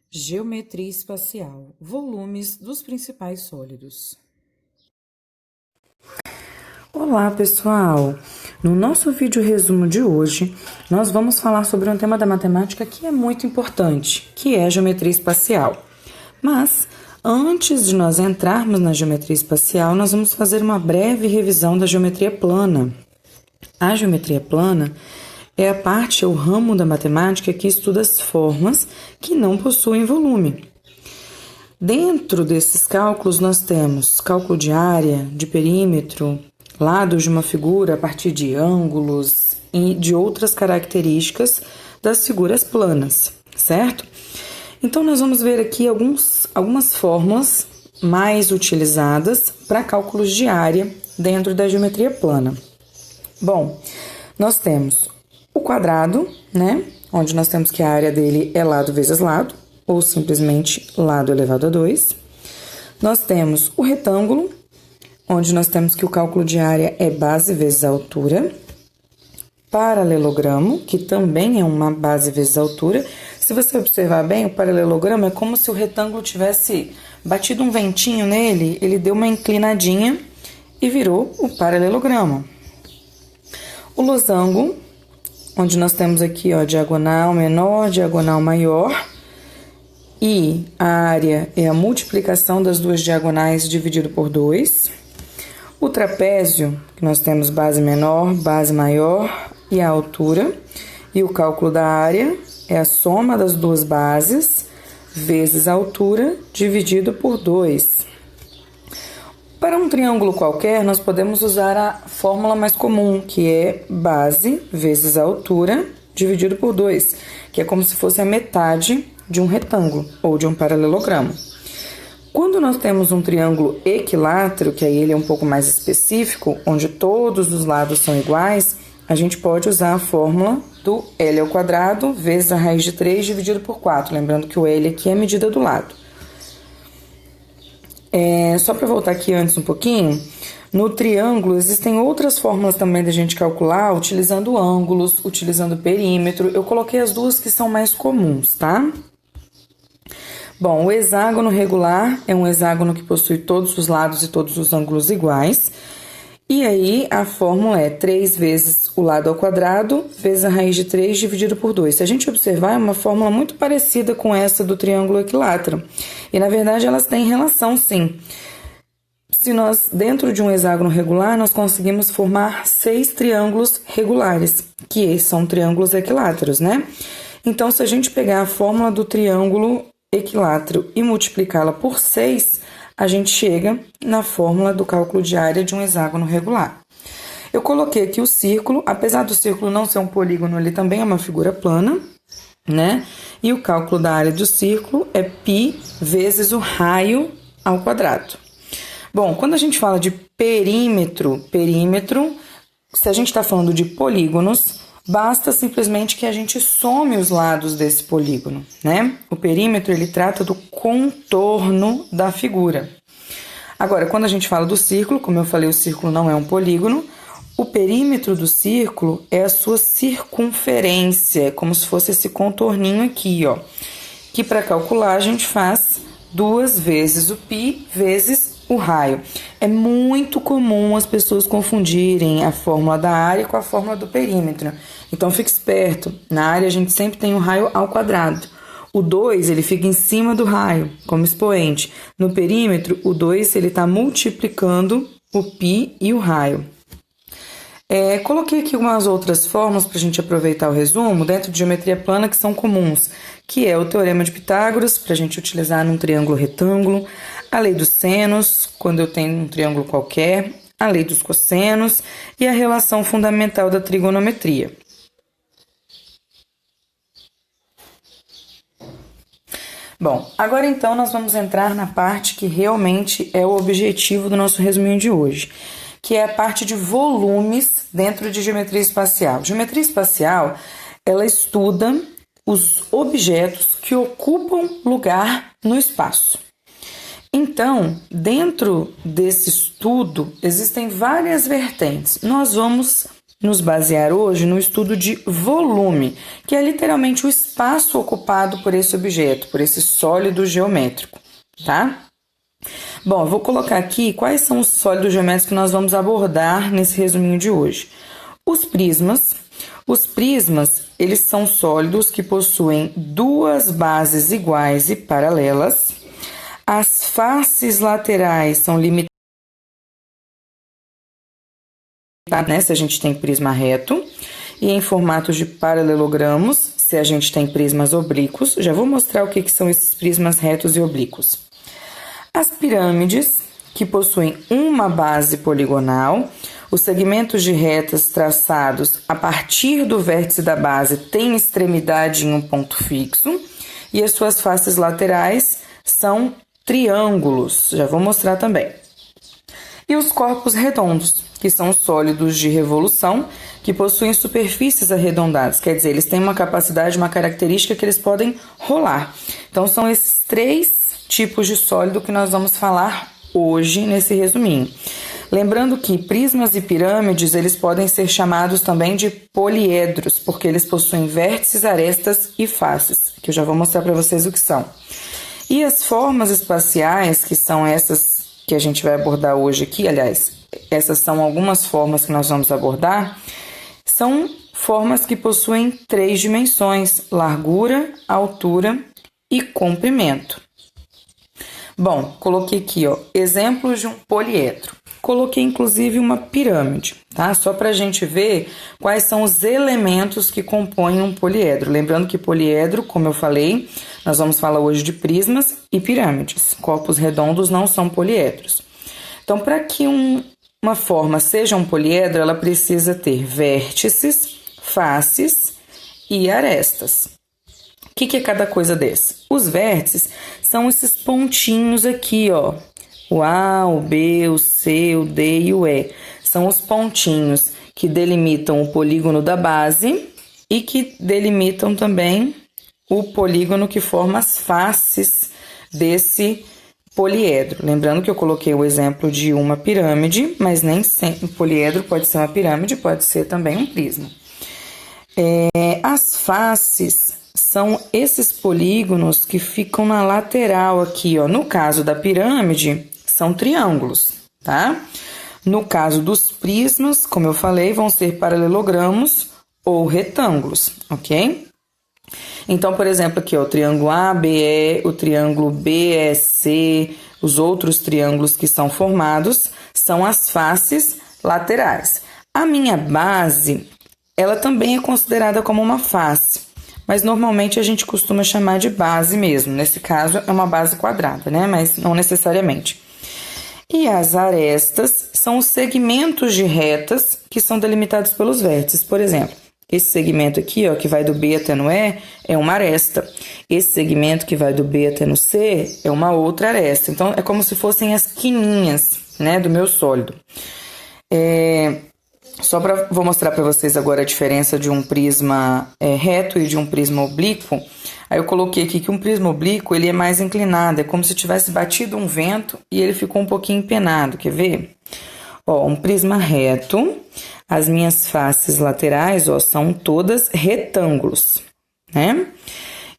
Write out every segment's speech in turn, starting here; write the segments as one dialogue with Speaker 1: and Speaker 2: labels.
Speaker 1: Geometria espacial, volumes dos principais sólidos. Olá, pessoal! No nosso vídeo resumo de hoje, nós vamos falar sobre um tema da matemática que é muito importante, que é a geometria espacial. Mas, antes de nós entrarmos na geometria espacial, nós vamos fazer uma breve revisão da geometria plana. A geometria plana é a parte, é o ramo da matemática que estuda as formas que não possuem volume. Dentro desses cálculos, nós temos cálculo de área, de perímetro, lados de uma figura a partir de ângulos e de outras características das figuras planas, certo? Então, nós vamos ver aqui algumas fórmulas mais utilizadas para cálculos de área dentro da geometria plana. Bom, nós temos o quadrado, né? Onde nós temos que a área dele é lado vezes lado, ou simplesmente lado elevado a 2. Nós temos o retângulo, onde nós temos que o cálculo de área é base vezes a altura. Paralelogramo, que também é uma base vezes a altura. Se você observar bem, o paralelogramo é como se o retângulo tivesse batido um ventinho nele, ele deu uma inclinadinha e virou o paralelogramo. O losango, onde nós temos aqui, ó, diagonal menor, diagonal maior, e a área é a multiplicação das duas diagonais dividido por 2. O trapézio, que nós temos base menor, base maior e a altura, e o cálculo da área é a soma das duas bases vezes a altura dividido por 2. Para um triângulo qualquer, nós podemos usar a fórmula mais comum, que é base vezes a altura dividido por 2, que é como se fosse a metade de um retângulo ou de um paralelogramo. Quando nós temos um triângulo equilátero, que aí ele é um pouco mais específico, onde todos os lados são iguais, a gente pode usar a fórmula do L ao quadrado vezes a raiz de 3 dividido por 4, lembrando que o L aqui é a medida do lado. Só para voltar aqui antes um pouquinho, no triângulo existem outras fórmulas também da gente calcular, utilizando ângulos, utilizando perímetro. Eu coloquei as duas que são mais comuns, tá? Bom, o hexágono regular é um hexágono que possui todos os lados e todos os ângulos iguais. E aí, a fórmula é 3 vezes o lado ao quadrado vezes a raiz de 3 dividido por 2. Se a gente observar, é uma fórmula muito parecida com essa do triângulo equilátero. E, na verdade, elas têm relação, sim. Se nós, dentro de um hexágono regular, nós conseguimos formar 6 triângulos regulares, que são triângulos equiláteros, né? Então, se a gente pegar a fórmula do triângulo equilátero e multiplicá-la por 6, a gente chega na fórmula do cálculo de área de um hexágono regular. Eu coloquei aqui o círculo, apesar do círculo não ser um polígono, ele também é uma figura plana, né? E o cálculo da área do círculo é π vezes o raio ao quadrado. Bom, quando a gente fala de perímetro, se a gente está falando de polígonos, basta simplesmente que a gente some os lados desse polígono, né? O perímetro, ele trata do contorno da figura. Agora, quando a gente fala do círculo, como eu falei, o círculo não é um polígono, o perímetro do círculo é a sua circunferência, como se fosse esse contorninho aqui, ó. Que para calcular a gente faz 2 vezes o π vezes o raio. É muito comum as pessoas confundirem a fórmula da área com a fórmula do perímetro. Então, fique esperto. Na área, a gente sempre tem o raio ao quadrado. O 2, ele fica em cima do raio, como expoente. No perímetro, o 2, ele está multiplicando o π e o raio. Coloquei aqui algumas outras fórmulas para a gente aproveitar o resumo dentro de geometria plana que são comuns, que é o teorema de Pitágoras, para a gente utilizar num triângulo retângulo, a lei dos senos, quando eu tenho um triângulo qualquer, a lei dos cossenos e a relação fundamental da trigonometria. Bom, agora então nós vamos entrar na parte que realmente é o objetivo do nosso resuminho de hoje, que é a parte de volumes dentro de geometria espacial. Geometria espacial, ela estuda os objetos que ocupam lugar no espaço. Então, dentro desse estudo, existem várias vertentes. Nós vamos nos basear hoje no estudo de volume, que é literalmente o espaço ocupado por esse objeto, por esse sólido geométrico, tá? Bom, eu vou colocar aqui quais são os sólidos geométricos que nós vamos abordar nesse resuminho de hoje. Os prismas. Os prismas, eles são sólidos que possuem duas bases iguais e paralelas. As faces laterais são limitadas, né, se a gente tem prisma reto, e em formatos de paralelogramos, se a gente tem prismas oblíquos. Já vou mostrar o que são esses prismas retos e oblíquos. As pirâmides, que possuem uma base poligonal. Os segmentos de retas traçados a partir do vértice da base têm extremidade em um ponto fixo. E as suas faces laterais são triângulos. Já vou mostrar também. E os corpos redondos, que são sólidos de revolução, que possuem superfícies arredondadas. Quer dizer, eles têm uma capacidade, uma característica que eles podem rolar. Então, são esses três tipos de sólido que nós vamos falar hoje nesse resuminho. Lembrando que prismas e pirâmides, eles podem ser chamados também de poliedros, porque eles possuem vértices, arestas e faces, que eu já vou mostrar para vocês o que são. E as formas espaciais, que são essas que a gente vai abordar hoje aqui, aliás, essas são algumas formas que nós vamos abordar, são formas que possuem 3 dimensões: largura, altura e comprimento. Bom, coloquei aqui, ó, exemplos de um poliedro. Coloquei inclusive uma pirâmide, tá? Só para a gente ver quais são os elementos que compõem um poliedro. Lembrando que poliedro, como eu falei, nós vamos falar hoje de prismas e pirâmides. Corpos redondos não são poliedros. Então, para que uma forma seja um poliedro, ela precisa ter vértices, faces e arestas. O que é cada coisa desse? Os vértices são esses pontinhos aqui, ó. O A, o B, o C, o D e o E. São os pontinhos que delimitam o polígono da base e que delimitam também o polígono que forma as faces desse poliedro. Lembrando que eu coloquei o exemplo de uma pirâmide, mas nem sempre um poliedro pode ser uma pirâmide, pode ser também um prisma. As faces são esses polígonos que ficam na lateral aqui, ó. No caso da pirâmide, são triângulos, tá? No caso dos prismas, como eu falei, vão ser paralelogramos ou retângulos, ok? Então, por exemplo, aqui, ó, o triângulo ABE, o triângulo BEC, os outros triângulos que são formados são as faces laterais. A minha base, ela também é considerada como uma face, mas normalmente a gente costuma chamar de base mesmo. Nesse caso, é uma base quadrada, né? Mas não necessariamente. E as arestas são os segmentos de retas que são delimitados pelos vértices. Por exemplo, esse segmento aqui, ó, que vai do B até no E, é uma aresta. Esse segmento que vai do B até no C é uma outra aresta. Então, é como se fossem as quininhas, né, do meu sólido. Vou mostrar para vocês agora a diferença de um prisma reto e de um prisma oblíquo. Aí eu coloquei aqui que um prisma oblíquo, ele é mais inclinado, é como se tivesse batido um vento e ele ficou um pouquinho empenado, quer ver? Ó, um prisma reto, as minhas faces laterais, ó, são todas retângulos, né?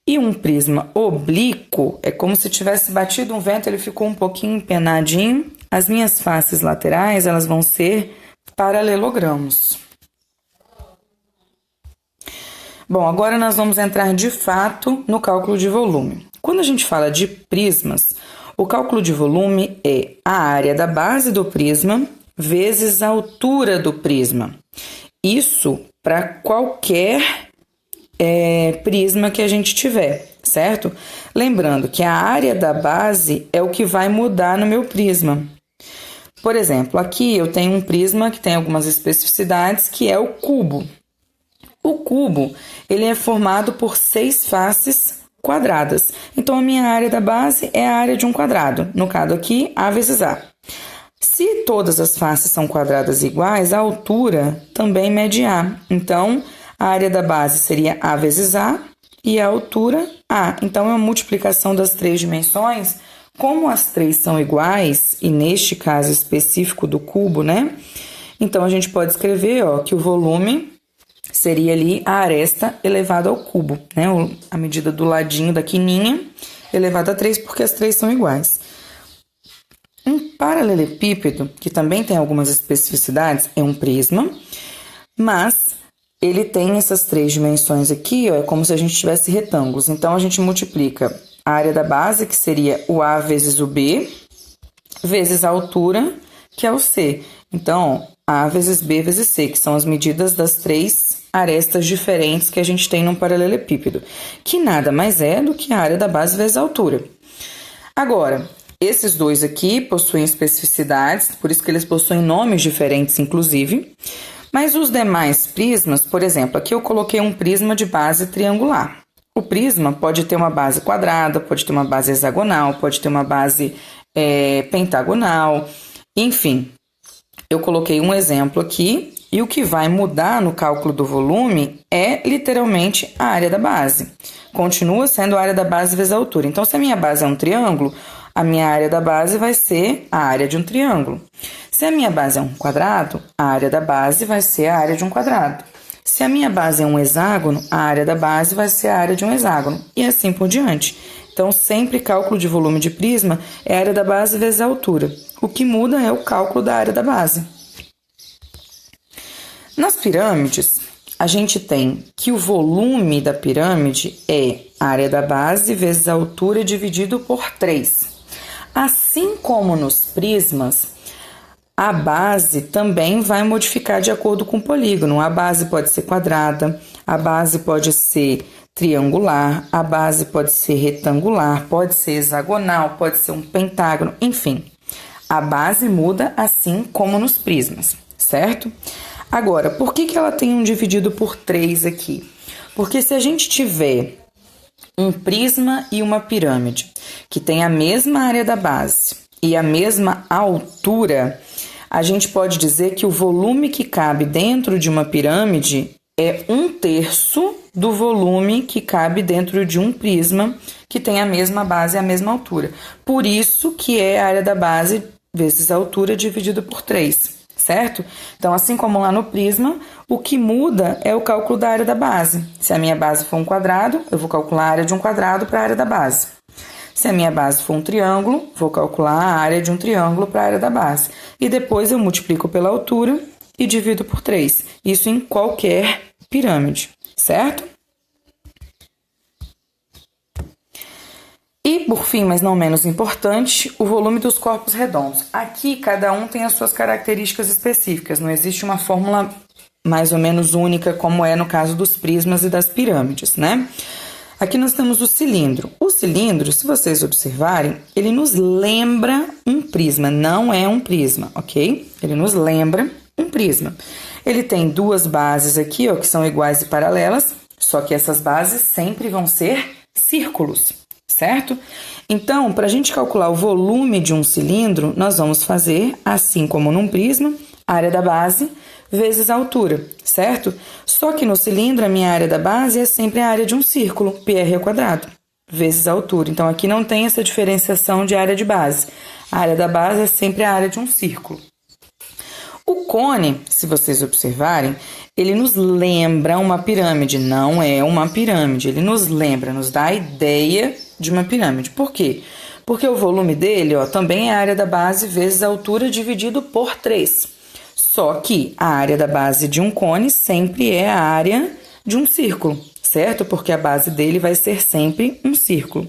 Speaker 1: E um prisma oblíquo, é como se tivesse batido um vento, ele ficou um pouquinho empenadinho. As minhas faces laterais, elas vão ser paralelogramos. Bom, agora nós vamos entrar de fato no cálculo de volume. Quando a gente fala de prismas, o cálculo de volume é a área da base do prisma vezes a altura do prisma. Isso para qualquer prisma que a gente tiver, certo? Lembrando que a área da base é o que vai mudar no meu prisma. Por exemplo, aqui eu tenho um prisma que tem algumas especificidades, que é o cubo. O cubo, ele é formado por 6 faces quadradas. Então, a minha área da base é a área de um quadrado. No caso aqui, A vezes A. Se todas as faces são quadradas iguais, a altura também mede A. Então, a área da base seria A vezes A e a altura A. Então, é uma multiplicação das 3 dimensões. Como as 3 são iguais, e neste caso específico do cubo, né? Então, a gente pode escrever, ó, que o volume seria ali a aresta elevado ao cubo, né? A medida do ladinho da quininha elevado a 3, porque as três são iguais. Um paralelepípedo, que também tem algumas especificidades, é um prisma, mas ele tem essas três dimensões aqui, ó, é como se a gente tivesse retângulos. Então, a gente multiplica a área da base, que seria o A vezes o B, vezes a altura, que é o C. Então, A vezes B vezes C, que são as medidas das três arestas diferentes que a gente tem num paralelepípedo, que nada mais é do que a área da base vezes a altura. Agora, esses dois aqui possuem especificidades, por isso que eles possuem nomes diferentes, inclusive, mas os demais prismas, por exemplo, aqui eu coloquei um prisma de base triangular. O prisma pode ter uma base quadrada, pode ter uma base hexagonal, pode ter uma base pentagonal, enfim. Eu coloquei um exemplo aqui e o que vai mudar no cálculo do volume é literalmente a área da base. Continua sendo a área da base vezes a altura. Então, se a minha base é um triângulo, a minha área da base vai ser a área de um triângulo. Se a minha base é um quadrado, a área da base vai ser a área de um quadrado. Se a minha base é um hexágono, a área da base vai ser a área de um hexágono. E assim por diante. Então, sempre cálculo de volume de prisma é a área da base vezes a altura. O que muda é o cálculo da área da base. Nas pirâmides, a gente tem que o volume da pirâmide é a área da base vezes a altura dividido por 3. Assim como nos prismas, a base também vai modificar de acordo com o polígono. A base pode ser quadrada, a base pode ser triangular, a base pode ser retangular, pode ser hexagonal, pode ser um pentágono, enfim. A base muda assim como nos prismas, certo? Agora, por que ela tem um dividido por 3 aqui? Porque se a gente tiver um prisma e uma pirâmide que tem a mesma área da base e a mesma altura, a gente pode dizer que o volume que cabe dentro de uma pirâmide é 1/3 do volume que cabe dentro de um prisma que tem a mesma base e a mesma altura. Por isso que é a área da base vezes a altura dividido por 3. Certo? Então, assim como lá no prisma, o que muda é o cálculo da área da base. Se a minha base for um quadrado, eu vou calcular a área de um quadrado para a área da base. Se a minha base for um triângulo, vou calcular a área de um triângulo para a área da base. E depois eu multiplico pela altura e divido por 3. Isso em qualquer pirâmide, certo? E, por fim, mas não menos importante, o volume dos corpos redondos. Aqui, cada um tem as suas características específicas, não existe uma fórmula mais ou menos única, como é no caso dos prismas e das pirâmides, né? Aqui nós temos o cilindro. O cilindro, se vocês observarem, ele nos lembra um prisma, não é um prisma, ok? Ele nos lembra um prisma. Ele tem duas bases aqui, ó, que são iguais e paralelas, só que essas bases sempre vão ser círculos. Certo? Então, para a gente calcular o volume de um cilindro, nós vamos fazer, assim como num prisma, a área da base vezes a altura, certo? Só que no cilindro, a minha área da base é sempre a área de um círculo, πr ao quadrado, vezes a altura. Então, aqui não tem essa diferenciação de área de base. A área da base é sempre a área de um círculo. O cone, se vocês observarem, ele nos lembra uma pirâmide, não é uma pirâmide. Ele nos lembra, nos dá a ideia de uma pirâmide. Por quê? Porque o volume dele, ó, também é a área da base vezes a altura dividido por 3. Só que a área da base de um cone sempre é a área de um círculo, certo? Porque a base dele vai ser sempre um círculo.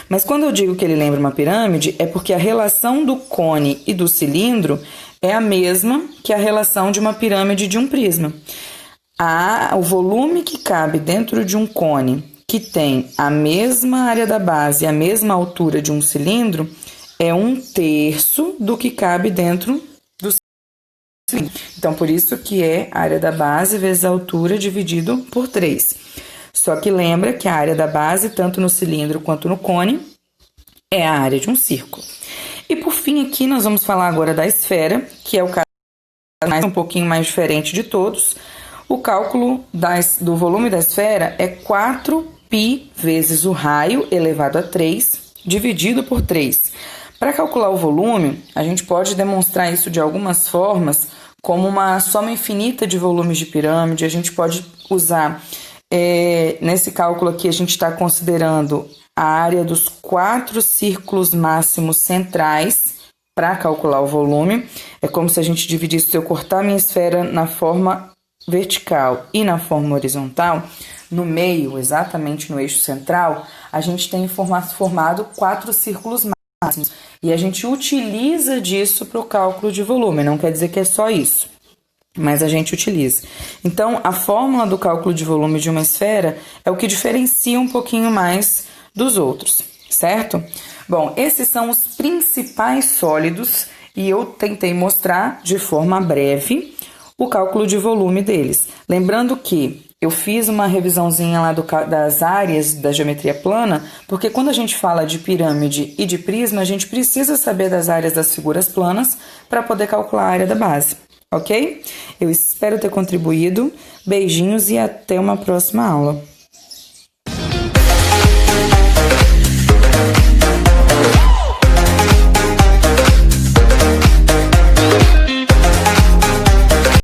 Speaker 1: Mas quando eu digo que ele lembra uma pirâmide, é porque a relação do cone e do cilindro é a mesma que a relação de uma pirâmide e de um prisma. O volume que cabe dentro de um cone que tem a mesma área da base e a mesma altura de um cilindro é 1/3 do que cabe dentro do cilindro. Então, por isso que é a área da base vezes a altura dividido por 3. Só que lembra que a área da base, tanto no cilindro quanto no cone, é a área de um círculo. E por fim, aqui nós vamos falar agora da esfera, que é o caso um pouquinho mais diferente de todos. O cálculo do volume da esfera é 4π vezes o raio elevado a 3 dividido por 3. Para calcular o volume, a gente pode demonstrar isso de algumas formas como uma soma infinita de volumes de pirâmide. A gente pode usar, nesse cálculo aqui, a gente está considerando a área dos 4 círculos máximos centrais para calcular o volume. É como se a gente dividisse, se eu cortar minha esfera na forma vertical e na forma horizontal, no meio, exatamente no eixo central, a gente tem formado 4 círculos máximos. E a gente utiliza disso para o cálculo de volume. Não quer dizer que é só isso, mas a gente utiliza. Então, a fórmula do cálculo de volume de uma esfera é o que diferencia um pouquinho mais dos outros, certo? Bom, esses são os principais sólidos e eu tentei mostrar de forma breve o cálculo de volume deles. Lembrando que eu fiz uma revisãozinha lá das áreas da geometria plana, porque quando a gente fala de pirâmide e de prisma, a gente precisa saber das áreas das figuras planas para poder calcular a área da base, ok? Eu espero ter contribuído. Beijinhos e até uma próxima aula.